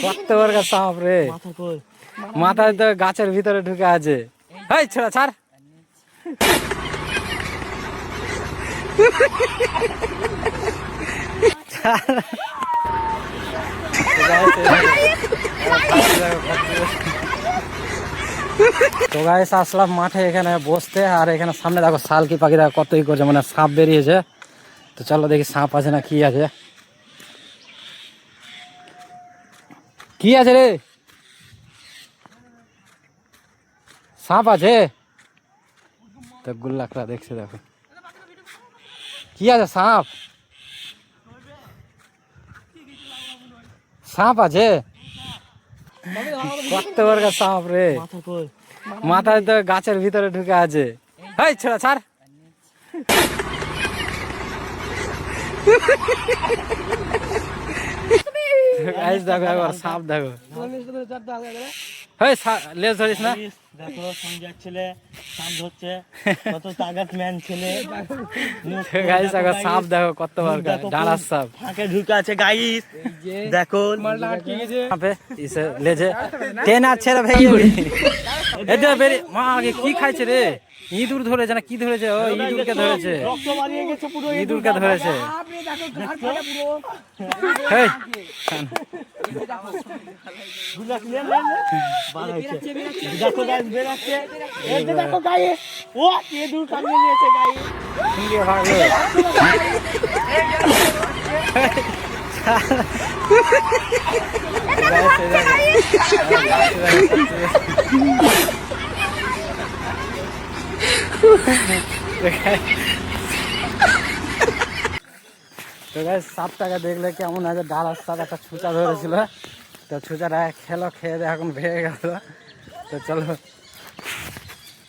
কত বড় সাপ রে, মাথায় তো গাছের ভিতরে ঢুকে আছে। এই ছোড়া ছাড়। তো গাইস আসলাম মাঠে এখানে বসতে, আর এখানে সামনে দেখো শালকি পাখি দেখো কতই করছে, মানে সাপ বেরিয়েছে। তো চলো দেখি সাপ আছে না কি আছে। কি আছে রে, সাপ আছে? তো গুল্লাকড়া দেখছে দেখো কি আছে, সাপ সাপ আছে। কত বড় সাপ রে, মাথায় তো গাছের ভিতরে ঢুকে আছে। এই ছোড়া ছাড়। দেখো একবার সাপ দেখো। লেজ ধরিস না। দেখো সঞ্জয় ছেলে সাপ ধরছে, কত তাগাত ম্যান ছেলে। গাইস দেখো সাপ দেখো কত বড় ডানার সাপ ফাঁকে ঢুকে আছে গাইস। দেখো সাপে ইসে লেজে টেন আর ছেড়ে ভেঙে উড়ি। এটা বেরি মা আগে কি খাইছে রে, ইঁদুর ধরেছে না কি ধরেছে? ও ইঁদুরকে ধরেছে, রক্ত মারিয়ে গেছে পুরো ইঁদুরকে ধরেছে। হেই দেখো গাইস বেরাচ্ছে, এই যে দেখো গাইস, ও ইঁদুর কামড়ে নিয়েছে গাইস। সঙ্গে ভাগলো। তো গাইস সাপটাকে দেখলে কেমন আছে, ডালার সাপ একটা ছুঁচা ধরেছিল, তো ছুঁচাটা খেলো, খেয়ে দিয়ে এখন ভেঙে গেল। তো চলো